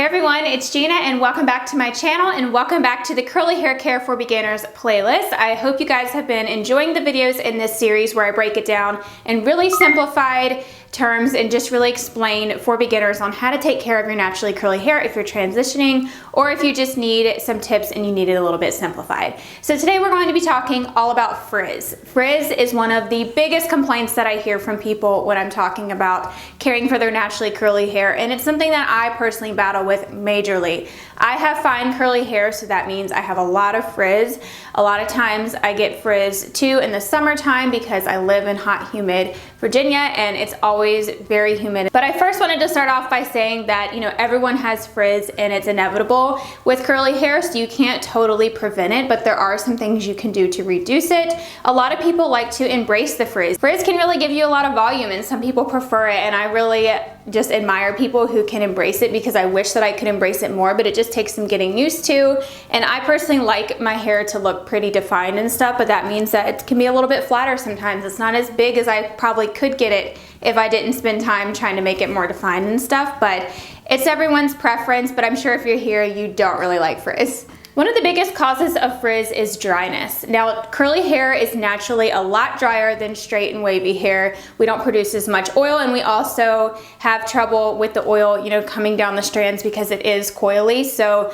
everyone, it's Gina and welcome back to my channel and welcome back to the Curly Hair Care for Beginners playlist. I hope you guys have been enjoying the videos in this series where I break it down in really simplified terms and just really explain for beginners on how to take care of your naturally curly hair if you're transitioning or if you just need some tips and you need it a little bit simplified. So today we're going to be talking all about frizz. Frizz is one of the biggest complaints that I hear from people when I'm talking about caring for their naturally curly hair, and it's something that I personally battle with majorly. I have fine curly hair, so that means I have a lot of frizz. A lot of times I get frizz too in the summertime because I live in hot, humid Virginia and it's always very humid. But I first wanted to start off by saying that, you know, everyone has frizz and it's inevitable with curly hair, so you can't totally prevent it, but there are some things you can do to reduce it. A lot of people like to embrace the frizz. Frizz can really give you a lot of volume and some people prefer it, and I really just admire people who can embrace it because I wish that I could embrace it more, but it just takes some getting used to. And I personally like my hair to look pretty defined and stuff, but that means that it can be a little bit flatter sometimes. It's not as big as I probably could get it if I didn't spend time trying to make it more defined and stuff, but it's everyone's preference. But I'm sure if you're here, you don't really like frizz. One of the biggest causes of frizz is dryness. Now, curly hair is naturally a lot drier than straight and wavy hair. We don't produce as much oil, and we also have trouble with the oil, you know, coming down the strands because it is coily. So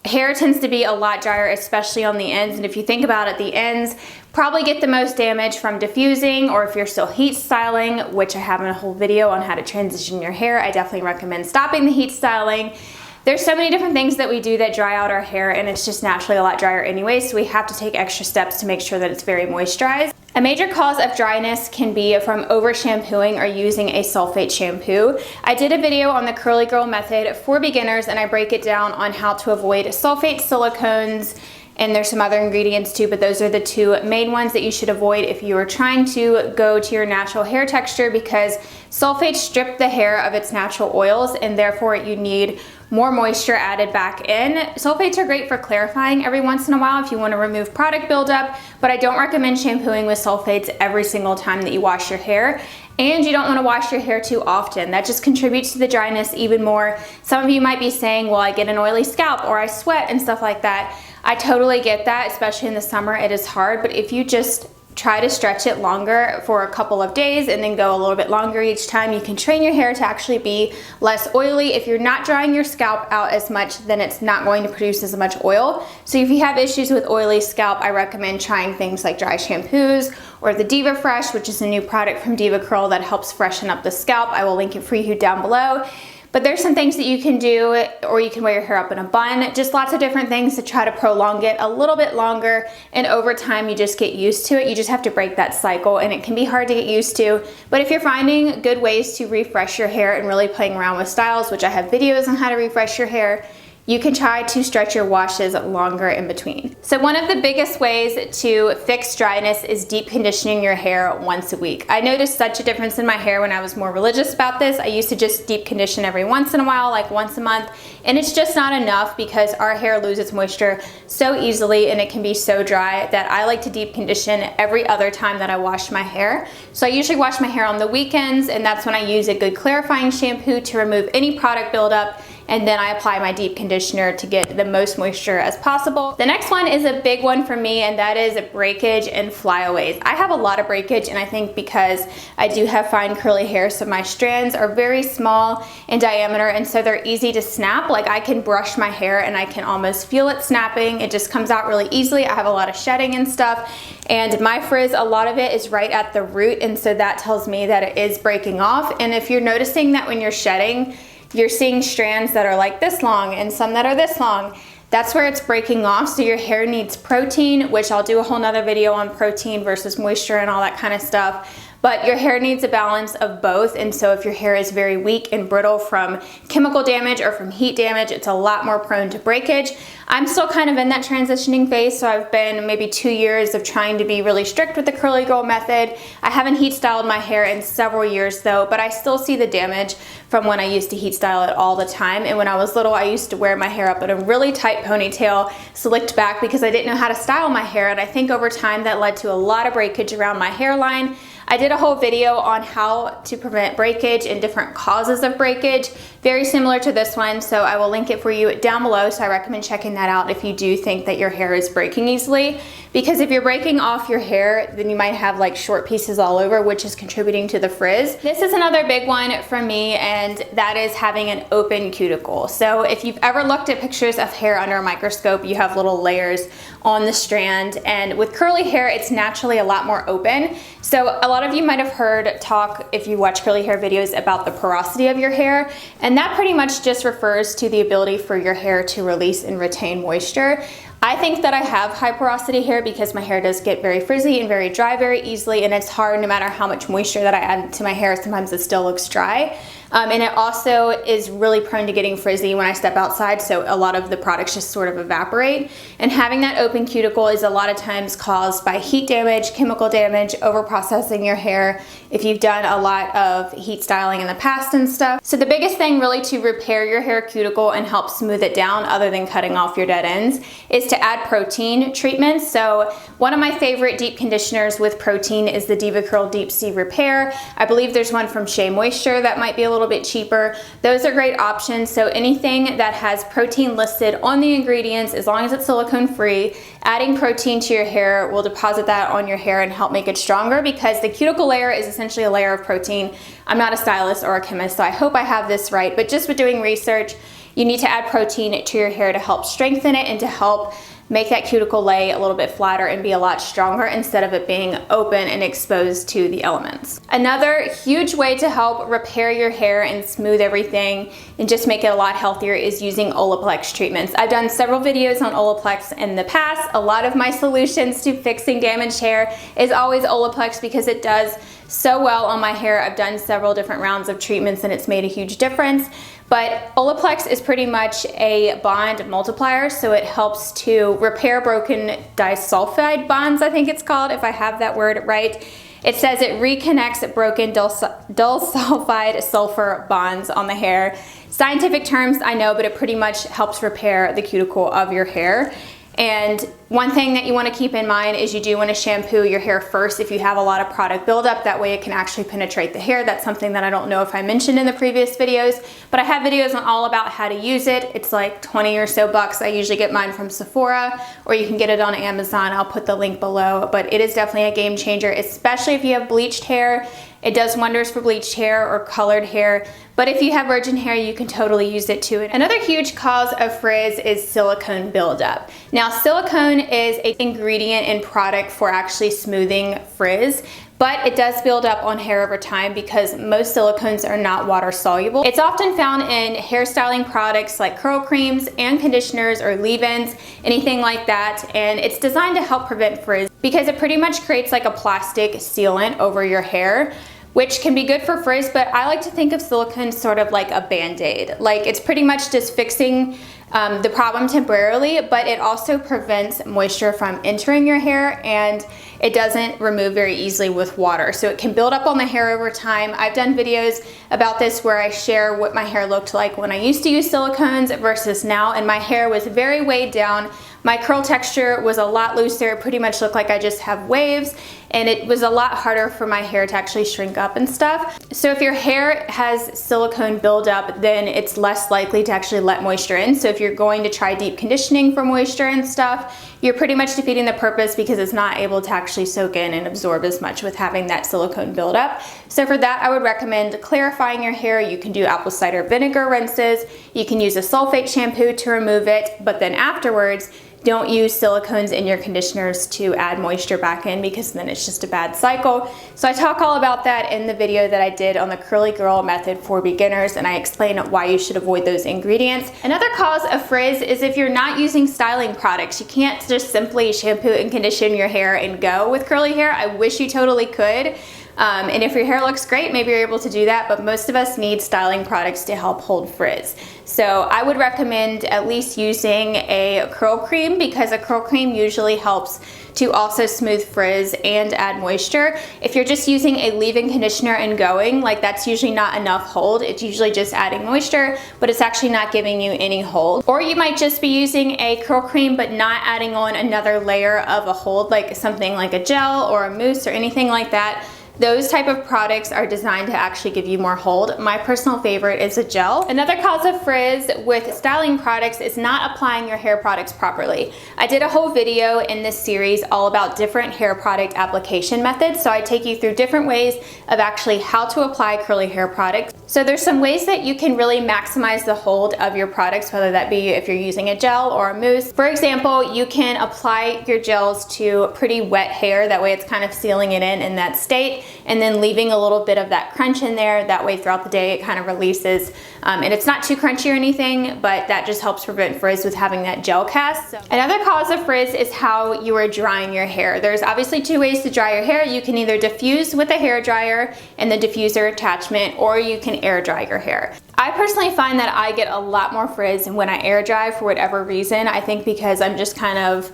hair tends to be a lot drier, especially on the ends. And if you think about it, the ends probably get the most damage from diffusing, or if you're still heat styling, which I have in a whole video on how to transition your hair. I definitely recommend stopping the heat styling. There's so many different things that we do that dry out our hair, and it's just naturally a lot drier anyway, so we have to take extra steps to make sure that it's very moisturized. A major cause of dryness can be from over shampooing or using a sulfate shampoo. I did a video on the Curly Girl method for beginners, and I break it down on how to avoid sulfate, silicones, and there's some other ingredients too, but those are the two main ones that you should avoid if you are trying to go to your natural hair texture, because sulfates strip the hair of its natural oils and therefore you need more moisture added back in. Sulfates are great for clarifying every once in a while if you want to remove product buildup, but I don't recommend shampooing with sulfates every single time that you wash your hair. And you don't want to wash your hair too often. That just contributes to the dryness even more. Some of you might be saying, well, I get an oily scalp or I sweat and stuff like that. I totally get that, especially in the summer. It is hard, but if you just try to stretch it longer for a couple of days and then go a little bit longer each time, you can train your hair to actually be less oily. If you're not drying your scalp out as much, then it's not going to produce as much oil. So if you have issues with oily scalp, I recommend trying things like dry shampoos or the Diva Fresh, which is a new product from Diva Curl that helps freshen up the scalp. I will link it for you down below. But there's some things that you can do, or you can wear your hair up in a bun, just lots of different things to try to prolong it a little bit longer, and over time you just get used to it. You just have to break that cycle, and it can be hard to get used to. But if you're finding good ways to refresh your hair and really playing around with styles, which I have videos on how to refresh your hair, you can try to stretch your washes longer in between. So one of the biggest ways to fix dryness is deep conditioning your hair once a week. I noticed such a difference in my hair when I was more religious about this. I used to just deep condition every once in a while, like once a month, and it's just not enough because our hair loses moisture so easily and it can be so dry that I like to deep condition every other time that I wash my hair. So I usually wash my hair on the weekends, and that's when I use a good clarifying shampoo to remove any product buildup, and then I apply my deep conditioner to get the most moisture as possible. The next one is a big one for me, and that is breakage and flyaways. I have a lot of breakage, and I think because I do have fine curly hair, so my strands are very small in diameter, and so they're easy to snap. Like, I can brush my hair and I can almost feel it snapping. It just comes out really easily. I have a lot of shedding and stuff, and my frizz, a lot of it is right at the root, and so that tells me that it is breaking off. And if you're noticing that when you're shedding, you're seeing strands that are like this long and some that are this long, that's where it's breaking off. So your hair needs protein, which I'll do a whole nother video on protein versus moisture and all that kind of stuff. But your hair needs a balance of both, and so if your hair is very weak and brittle from chemical damage or from heat damage, it's a lot more prone to breakage. I'm still kind of in that transitioning phase, so I've been maybe 2 years of trying to be really strict with the Curly Girl method. I haven't heat styled my hair in several years though, but I still see the damage from when I used to heat style it all the time. And when I was little, I used to wear my hair up in a really tight ponytail, slicked back, because I didn't know how to style my hair, and I think over time that led to a lot of breakage around my hairline. I did a whole video on how to prevent breakage and different causes of breakage, very similar to this one, so I will link it for you down below. So I recommend checking that out if you do think that your hair is breaking easily, because if you're breaking off your hair, then you might have like short pieces all over, which is contributing to the frizz. This is another big one for me, and that is having an open cuticle. So if you've ever looked at pictures of hair under a microscope, you have little layers on the strand, and with curly hair, it's naturally a lot more open. So a lot of you might have heard talk, if you watch curly hair videos, about the porosity of your hair, and that pretty much just refers to the ability for your hair to release and retain moisture. I think that I have high porosity hair because my hair does get very frizzy and very dry very easily, and it's hard no matter how much moisture that I add to my hair, sometimes it still looks dry. And it also is really prone to getting frizzy when I step outside, so a lot of the products just sort of evaporate. And having that open cuticle is a lot of times caused by heat damage, chemical damage, over-processing your hair, if you've done a lot of heat styling in the past and stuff. So the biggest thing really to repair your hair cuticle and help smooth it down, other than cutting off your dead ends, is to add protein treatments. So one of my favorite deep conditioners with protein is the Diva Curl Deep Sea Repair. I believe there's one from Shea Moisture that might be a little bit cheaper. Those are great options. So anything that has protein listed on the ingredients, as long as it's silicone free, adding protein to your hair will deposit that on your hair and help make it stronger, because the cuticle layer is essentially a layer of protein. I'm not a stylist or a chemist, so I hope I have this right, but just with doing research, you need to add protein to your hair to help strengthen it and to help make that cuticle lay a little bit flatter and be a lot stronger instead of it being open and exposed to the elements. Another huge way to help repair your hair and smooth everything and just make it a lot healthier is using Olaplex treatments. I've done several videos on Olaplex in the past. A lot of my solutions to fixing damaged hair is always Olaplex because it does so well on my hair. I've done several different rounds of treatments and it's made a huge difference. But Olaplex is pretty much a bond multiplier, so it helps to repair broken disulfide bonds, I think it's called, if I have that word right. It says it reconnects broken disulfide sulfur bonds on the hair. Scientific terms, I know, but it pretty much helps repair the cuticle of your hair. And one thing that you want to keep in mind is you do want to shampoo your hair first if you have a lot of product buildup. That way it can actually penetrate the hair. That's something that I don't know if I mentioned in the previous videos, but I have videos on all about how to use it. It's like 20 or so bucks. I usually get mine from Sephora, or you can get it on Amazon. I'll put the link below, but it is definitely a game changer, especially if you have bleached hair. It does wonders for bleached hair or colored hair, but if you have virgin hair, you can totally use it too. Another huge cause of frizz is silicone buildup. Now, silicone is an ingredient and product for actually smoothing frizz, but it does build up on hair over time because most silicones are not water soluble. It's often found in hairstyling products like curl creams and conditioners or leave-ins, anything like that, and it's designed to help prevent frizz because it pretty much creates like a plastic sealant over your hair, which can be good for frizz, but I like to think of silicone sort of like a band-aid. Like, it's pretty much just fixing the problem temporarily, but it also prevents moisture from entering your hair, and it doesn't remove very easily with water. So it can build up on the hair over time. I've done videos about this where I share what my hair looked like when I used to use silicones versus now, and my hair was very weighed down. My curl texture was a lot looser. It pretty much looked like I just have waves, and it was a lot harder for my hair to actually shrink up and stuff. So if your hair has silicone buildup, then it's less likely to actually let moisture in. So if you're going to try deep conditioning for moisture and stuff, you're pretty much defeating the purpose because it's not able to actually soak in and absorb as much with having that silicone buildup. So for that, I would recommend clarifying your hair. You can do apple cider vinegar rinses. You can use a sulfate shampoo to remove it, but then afterwards, don't use silicones in your conditioners to add moisture back in, because then it's just a bad cycle. So I talk all about that in the video that I did on the curly girl method for beginners, and I explain why you should avoid those ingredients. Another cause of frizz is if you're not using styling products. You can't just simply shampoo and condition your hair and go with curly hair. I wish you totally could. And if your hair looks great, maybe you're able to do that, but most of us need styling products to help hold frizz. So I would recommend at least using a curl cream, because a curl cream usually helps to also smooth frizz and add moisture. If you're just using a leave-in conditioner and going, like, that's usually not enough hold. It's usually just adding moisture, but it's actually not giving you any hold. Or you might just be using a curl cream but not adding on another layer of a hold, like something like a gel or a mousse or anything like that. Those type of products are designed to actually give you more hold. My personal favorite is a gel. Another cause of frizz with styling products is not applying your hair products properly. I did a whole video in this series all about different hair product application methods, so I take you through different ways of actually how to apply curly hair products. So there's some ways that you can really maximize the hold of your products, whether that be if you're using a gel or a mousse. For example, you can apply your gels to pretty wet hair, that way it's kind of sealing it in that state, and then leaving a little bit of that crunch in there. That way throughout the day it kind of releases, and it's not too crunchy or anything, but that just helps prevent frizz with having that gel cast. So another cause of frizz is how you are drying your hair. There's obviously two ways to dry your hair. You can either diffuse with a hair dryer and the diffuser attachment, or you can air dry your hair. I personally find that I get a lot more frizz when I air dry for whatever reason. I think because I'm just kind of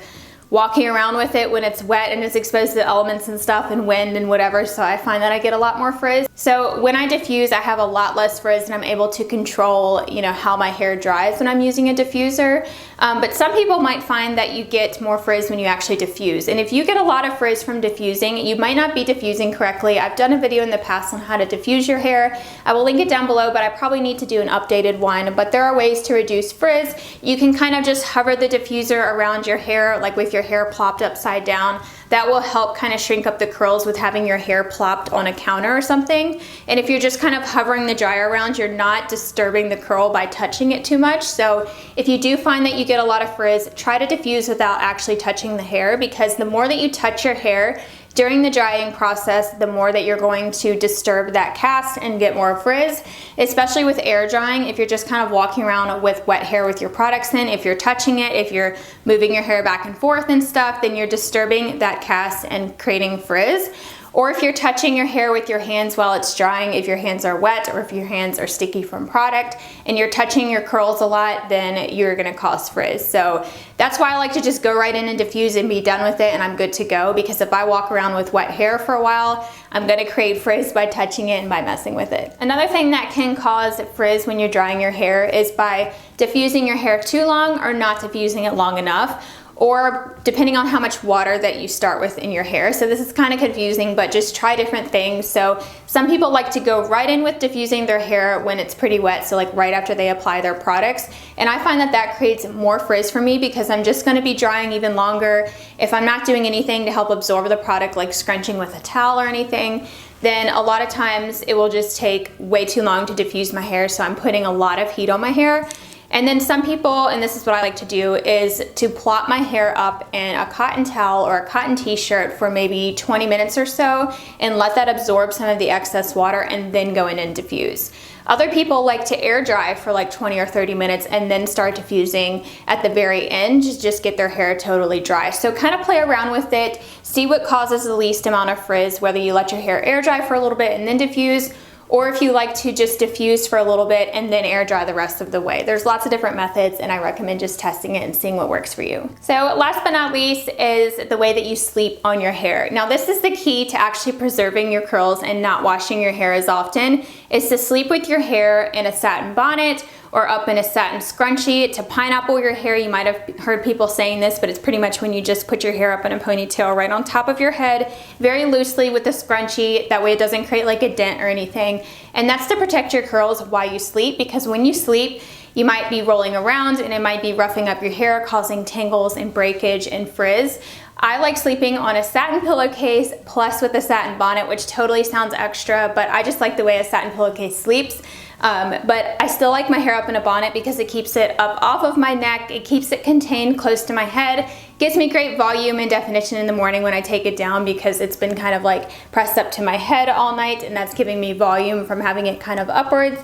walking around with it when it's wet and it's exposed to the elements and stuff and wind and whatever, so I find that I get a lot more frizz. So when I diffuse, I have a lot less frizz and I'm able to control, you know, how my hair dries when I'm using a diffuser. But some people might find that you get more frizz when you actually diffuse. And if you get a lot of frizz from diffusing, you might not be diffusing correctly. I've done a video in the past on how to diffuse your hair. I will link it down below, but I probably need to do an updated one. But there are ways to reduce frizz. You can kind of just hover the diffuser around your hair, like with your hair plopped upside down. That will help kind of shrink up the curls with having your hair plopped on a counter or something. And if you're just kind of hovering the dryer around, you're not disturbing the curl by touching it too much. So if you do find that you get a lot of frizz, try to diffuse without actually touching the hair, because the more that you touch your hair during the drying process, the more that you're going to disturb that cast and get more frizz, especially with air drying. If you're just kind of walking around with wet hair with your products in, if you're touching it, if you're moving your hair back and forth and stuff, then you're disturbing that cast and creating frizz. Or if you're touching your hair with your hands while it's drying, if your hands are wet or if your hands are sticky from product and you're touching your curls a lot, then you're gonna cause frizz. So that's why I like to just go right in and diffuse and be done with it, and I'm good to go, because if I walk around with wet hair for a while, I'm gonna create frizz by touching it and by messing with it. Another thing that can cause frizz when you're drying your hair is by diffusing your hair too long or not diffusing it long enough, or depending on how much water that you start with in your hair. So this is kind of confusing, but just try different things. So some people like to go right in with diffusing their hair when it's pretty wet, so like right after they apply their products. And I find that that creates more frizz for me, because I'm just gonna be drying even longer. If I'm not doing anything to help absorb the product, like scrunching with a towel or anything, then a lot of times it will just take way too long to diffuse my hair, so I'm putting a lot of heat on my hair. And then some people, and this is what I like to do, is to plop my hair up in a cotton towel or a cotton t-shirt for maybe 20 minutes or so and let that absorb some of the excess water and then go in and diffuse. Other people like to air dry for like 20 or 30 minutes and then start diffusing at the very end, just get their hair totally dry. So kind of play around with it, see what causes the least amount of frizz, whether you let your hair air dry for a little bit and then diffuse, or if you like to just diffuse for a little bit and then air dry the rest of the way. There's lots of different methods, and I recommend just testing it and seeing what works for you. So last but not least is the way that you sleep on your hair. Now this is the key to actually preserving your curls and not washing your hair as often, is to sleep with your hair in a satin bonnet or up in a satin scrunchie. To pineapple your hair, you might have heard people saying this, but it's pretty much when you just put your hair up in a ponytail right on top of your head, very loosely with a scrunchie. That way it doesn't create like a dent or anything. And that's to protect your curls while you sleep, because when you sleep, you might be rolling around and it might be roughing up your hair, causing tangles and breakage and frizz. I like sleeping on a satin pillowcase plus with a satin bonnet, which totally sounds extra, but I just like the way a satin pillowcase sleeps. But I still like my hair up in a bonnet because it keeps it up off of my neck, it keeps it contained close to my head, gives me great volume and definition in the morning when I take it down, because it's been kind of like pressed up to my head all night, and that's giving me volume from having it kind of upwards.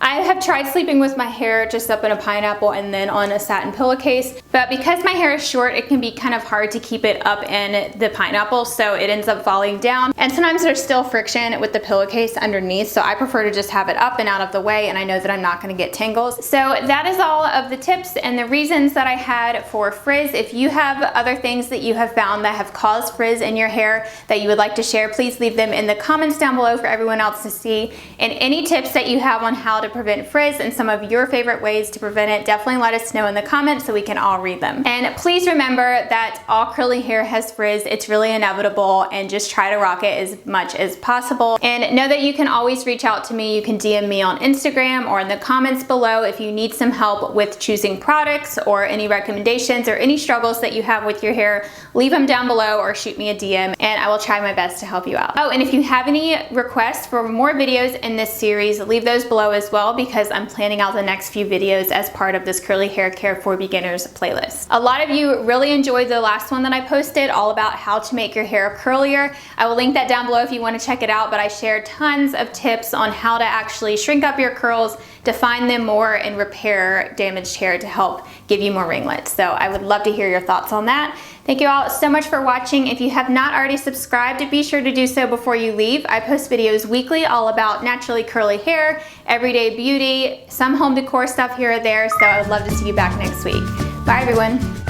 I have tried sleeping with my hair just up in a pineapple and then on a satin pillowcase, but because my hair is short, it can be kind of hard to keep it up in the pineapple, so it ends up falling down. And sometimes there's still friction with the pillowcase underneath, so I prefer to just have it up and out of the way, and I know that I'm not gonna get tangles. So that is all of the tips and the reasons that I had for frizz. If you have other things that you have found that have caused frizz in your hair that you would like to share, please leave them in the comments down below for everyone else to see. And any tips that you have on how to prevent frizz and some of your favorite ways to prevent it, definitely let us know in the comments so we can all I'll read them. And please remember that all curly hair has frizz. It's really inevitable, and just try to rock it as much as possible. And know that you can always reach out to me. You can DM me on Instagram or in the comments below if you need some help with choosing products or any recommendations or any struggles that you have with your hair. Leave them down below or shoot me a DM and I will try my best to help you out. Oh, and if you have any requests for more videos in this series, leave those below as well, because I'm planning out the next few videos as part of this curly hair care for beginners playlist. A lot of you really enjoyed the last one that I posted, all about how to make your hair curlier. I will link that down below if you want to check it out, but I shared tons of tips on how to actually shrink up your curls, define them more, and repair damaged hair to help give you more ringlets. So I would love to hear your thoughts on that. Thank you all so much for watching. If you have not already subscribed, be sure to do so before you leave. I post videos weekly all about naturally curly hair, everyday beauty, some home decor stuff here or there, so I would love to see you back next week. Bye everyone.